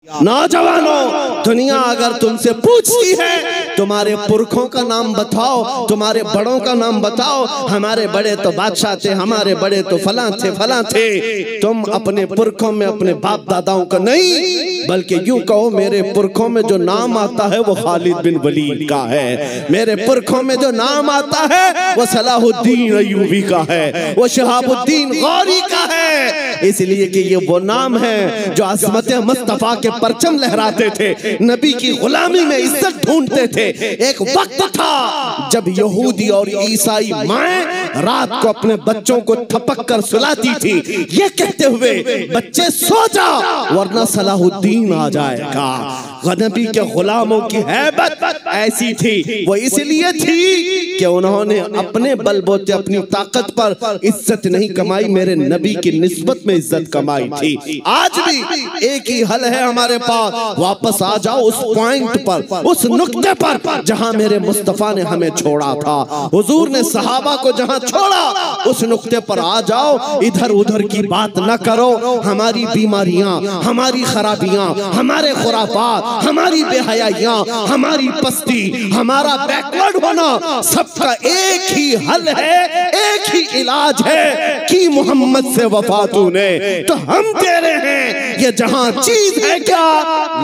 नौजवानों, दुनिया अगर तुमसे पूछती है तुम्हारे पुरखों का नाम बताओ, तुम्हारे बड़ों का नाम बताओ, हमारे बड़े तो बादशाह थे, हमारे बड़े तो फलां थे, तुम अपने पुरखों में अपने बाप दादाओं का नहीं, बल्कि यूं कहो मेरे पुरखों में जो नाम आता है वो खालिद बिन वलीद का है, मेरे पुरखों में जो नाम आता है वो सलाहुद्दीन अय्यूबी का है, वो शहाबुद्दीन गौरी का है। इसलिए कि ये वो नाम है जो अज़मत मुस्तफा के परचम लहराते थे, नबी की गुलामी में इज्जत ढूंढते थे। एक वक्त था जब यहूदी और ईसाई माएं रात को अपने बच्चों को थपक कर सुलाती थी, ये कहते हुए बच्चे सो जा वरना सलाहुद्दीन आ जाएगा। नबी के गुलामों की हैबत ऐसी थी, वो इसलिए थी कि उन्होंने अपने बलबूते अपनी ताकत पर इज्जत नहीं कमाई, मेरे नबी की निस्बत में इज्जत कमाई थी। आज भी एक ही हल है हमारे पास, वापस आ जाओ उस पॉइंट पर, उस नुक्ते पर जहां मेरे मुस्तफा ने हमें छोड़ा था, हुजूर ने सहाबा को जहां छोड़ा उस नुक्ते पर आ जाओ। इधर उधर की बात न करो, हमारी बीमारियां, हमारी खराबियां, हमारे खुराफात, हमारी बेहयाइयां, हमारी पस्ती, हमारा बैकवर्ड होना, सबका एक ही हल है, एक ही इलाज है कि मोहम्मद से वफा तूने तो हम तेरे हैं, ये जहां चीज है क्या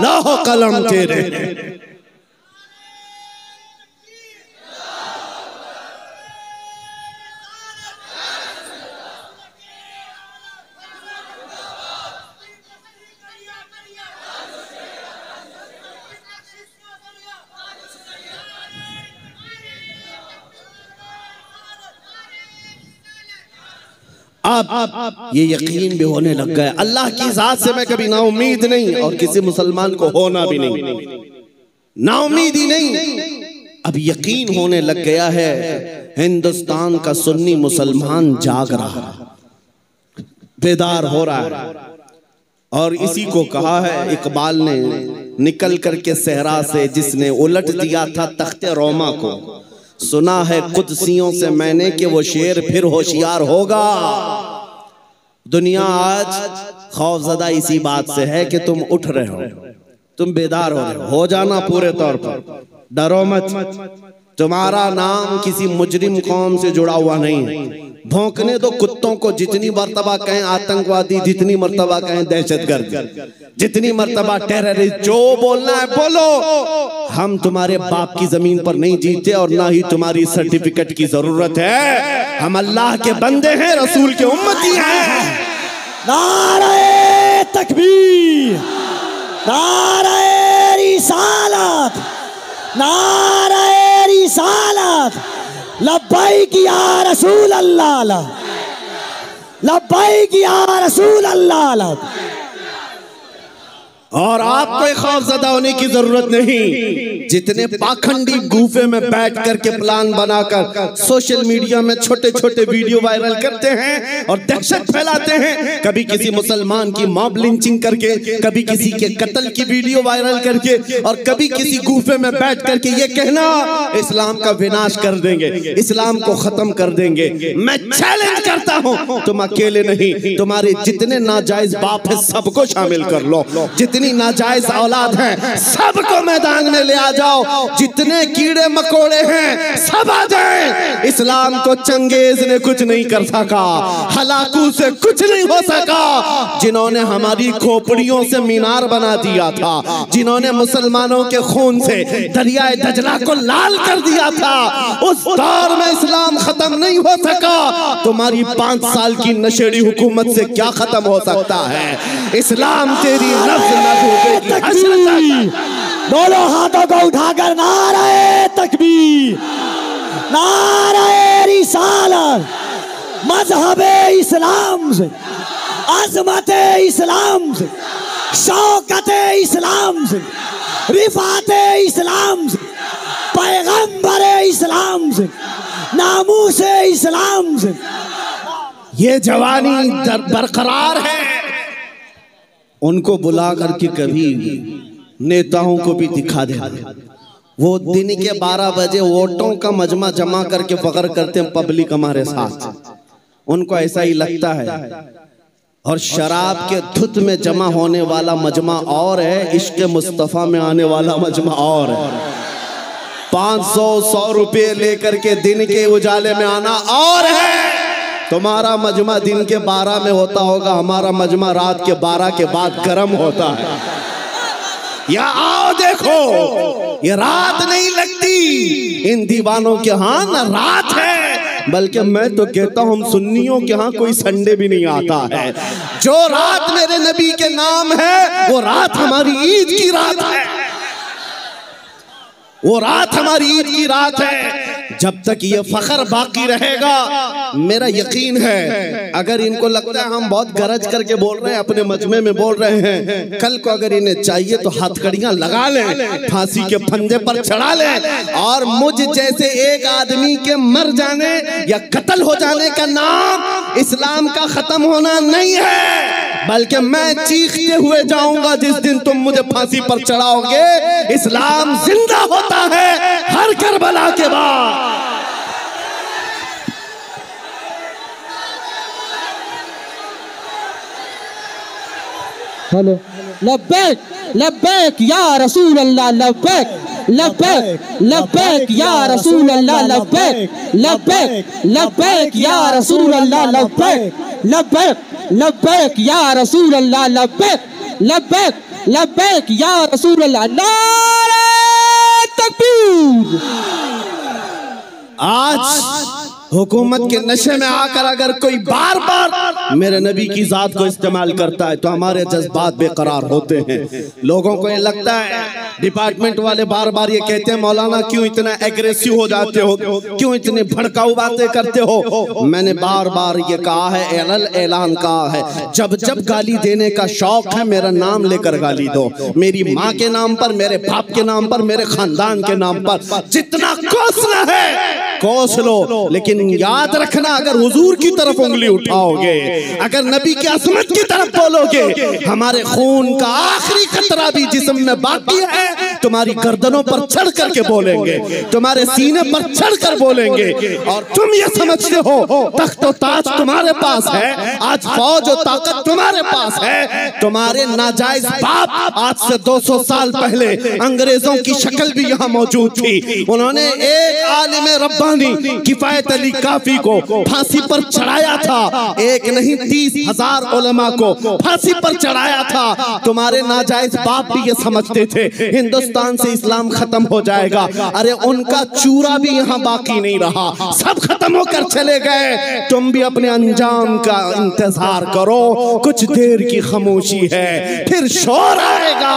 लौह कलम तेरे। अब ये यकीन भी होने लग गया, अल्लाह की जात से मैं कभी नाउम्मीद नहीं और किसी मुसलमान को होना भी नहीं, नाउम्मीद ही नहीं। अब यकीन होने लग गया है हिंदुस्तान का सुन्नी मुसलमान जाग रहा है, बेदार हो रहा है। और इसी को कहा है इकबाल ने, निकल करके सहरा से जिसने उलट दिया था तख्ते रोमा को, सुना है कुदसियों से मैंने कि वो शेर फिर होशियार होगा। दुनिया आज खौफजदा इसी बात से है कि तुम उठ रहे हो, तुम बेदार हो रहे हो जाना पूरे तौर पर, डरो मत। तुम्हारा नाम किसी मुजरिम कौम से जुड़ा हुआ नहीं है। भौंकने दो कुत्तों को, जितनी मर्तबा कहें आतंकवादी, जितनी मर्तबा कहें दहशतगर्द, जितनी मर्तबा टेररिस्ट, जो बोलना है बोलो। हम तुम्हारे बाप की जमीन पर नहीं जीते और ना ही तुम्हारी सर्टिफिकेट की जरूरत है। हम अल्लाह के बंदे हैं, रसूल के उम्मती हैं। नारे तकबीर, नारे रिसालत, नारे रिसालत, लब्बैक या रसूल अल्लाह, लब्बैक या रसूल अल्लाह। और आपको खौफजदा होने की जरूरत नहीं। जितने पाखंडी गुफे में बैठ करके प्लान बनाकर सोशल मीडिया में छोटे छोटे वीडियो वायरल करते हैं और दहशत फैलाते हैं, कभी किसी मुसलमान की मॉब लिंचिंग करके, कभी किसी के कत्ल की वीडियो वायरल करके, और कभी किसी गुफे में बैठ करके ये कहना इस्लाम का विनाश कर देंगे, इस्लाम को खत्म कर देंगे। मैं चैलेंज करता हूं, तुम अकेले नहीं, तुम्हारे जितने नाजायज बाप है सबको शामिल कर लो, जितनी नाजायज औलाद हैं सबको मैदान में ले आ जाओ, जितने कीड़े मकोड़े हैं सब आ जाएं। इस्लाम को चंगेज ने कुछ नहीं कर सका, हलाकू से कुछ नहीं हो सका। जिन्होंने हमारी खोपड़ियों से मीनार बना दिया था, जिन्होंने मुसलमानों के खून से दरियाए दजला को लाल कर दिया था, उस दौर में इस्लाम खत्म नहीं हो सका। तुम्हारी 5 साल की नशेड़ी हुकूमत से क्या खत्म हो सकता है? इस्लाम तेरी नफ्स तकबीर, दोनों हाथों को उठाकर नारे तकबीर, नारे रिसालत, मजहबे इस्लाम से, अज़मते इस्लाम से, शौकते इस्लाम से, रिफाते इस्लाम से, पैगंबरे इस्लाम से, नामूसे इस्लाम से ये जवानी बरकरार है। उनको बुला करके कभी नेताओं को भी दिखा दे, वो दिन के 12 बजे वोटों का मजमा जमा करके फख्र करते हैं पब्लिक हमारे साथ। उनको ऐसा ही लगता है और शराब के धुत में जमा होने वाला मजमा और है, इश्क मुस्तफ़ा में आने वाला मजमा और है। 500-100 रुपये लेकर के दिन के उजाले में आना और है। तुम्हारा मजमा दिन के 12 में होता होगा, हमारा मजमा रात के 12 के बाद गर्म होता है। या आओ देखो, ये रात नहीं लगती इन दीवानों के यहाँ, ना रात है, बल्कि मैं तो कहता हूं हम सुन्नियों के यहाँ कोई संडे भी नहीं आता है। जो रात मेरे नबी के नाम है वो रात हमारी ईद की रात है, वो रात हमारी ईद की रात है। जब तक ये फख्र बाकी रहेगा, मेरा यकीन है, अगर इनको लगता है हम बहुत गरज करके बोल रहे हैं, अपने मजमे में बोल रहे हैं, कल को अगर इन्हें चाहिए तो हथकड़ियां लगा लें, फांसी के फंदे पर चढ़ा लें, और मुझ जैसे एक आदमी के मर जाने या कत्ल हो जाने का नाम इस्लाम का खत्म होना नहीं है, बल्कि मैं चीखते हुए जाऊंगा जिस दिन तुम मुझे फांसी पर चढ़ाओगे। इस्लाम जिंदा होता है हर करबला के बाद। हेलो, लब्बैक लब्बैक या रसूल अल्लाह, लब्बैक लब्बैक लब्बैक या रसूल अल्लाह, लब्बैक लब्बैक लब्बैक या रसूल अल्लाह, लब्बैक लब्बैक लब्बैक या रसूल अल्लाह, लब्बैक लब्बैक लब्बैक या रसूल अल्लाह। नारे तकबीर। आज हुकूमत के नशे में आकर अगर कोई बार बार मेरे नबी की जात को इस्तेमाल करता है तो हमारे जज्बात बेकरार होते हैं। लोगों को ये लगता है, डिपार्टमेंट वाले बार बार ये कहते हैं मौलाना क्यों इतना एग्रेसिव हो जाते हो, क्यों इतनी भड़काऊ बातें करते हो। मैंने बार बार ये कहा है, ऐलान कहा है, जब जब गाली देने का शौक है मेरा नाम लेकर गाली दो, मेरी माँ के नाम पर, मेरे बाप के नाम पर, मेरे खानदान के नाम पर, जितना कोसना है कोस लो, लेकिन याद रखना अगर हुजूर की तरफ उंगली उठाओगे, अगर नबी की अजमत की तरफ बोलोगे, हमारे खून का आखिरी कतरा भी जिस्म में बाकी है, तुम्हारी गर्दनों पर चढ़ करके बोलेंगे, तुम्हारे सीने पर चढ़ कर बोलेंगे। और तुम ये समझते हो तख्त और ताज तुम्हारे पास है, आज फौज और ताकत तुम्हारे पास है। तुम्हारे नाजायज बाप आज से 200 साल पहले अंग्रेजों की शक्ल भी यहाँ मौजूद थी। उन्होंने एक आलिम रब्बानी किफायत अली काफी को फांसी पर चढ़ाया था, एक नहीं 30,000 उलमा को फांसी पर चढ़ाया था। तुम्हारे नाजायज बाप भी ये समझते थे हिंदुस्तान से इस्लाम खत्म हो जाएगा। अरे उनका चूरा भी यहाँ बाकी नहीं रहा, सब खत्म होकर चले गए। तुम भी अपने अंजाम का इंतजार करो, कुछ देर की खामोशी है, फिर शोर आएगा।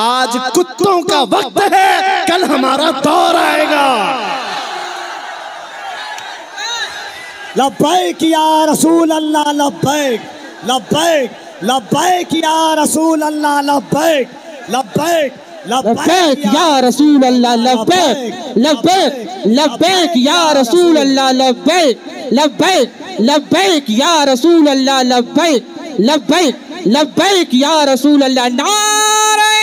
आज कुत्तों का वक्त है, कल हमारा दौर आएगा। लब्बैक या रसूल अल्लाह, लब्बैक लब्बैक लब्बैक या रसूल अल्लाह, लब्बैक लब्बैक लब्बैक या रसूल अल्लाह, लब्बैक लब्बैक लब्बैक या रसूल अल्लाह, लब्बैक लब्बैक लब्बैक या रसूल अल्लाह, लब्बैक लब्बैक लब्बैक या रसूल अल्लाह। नारे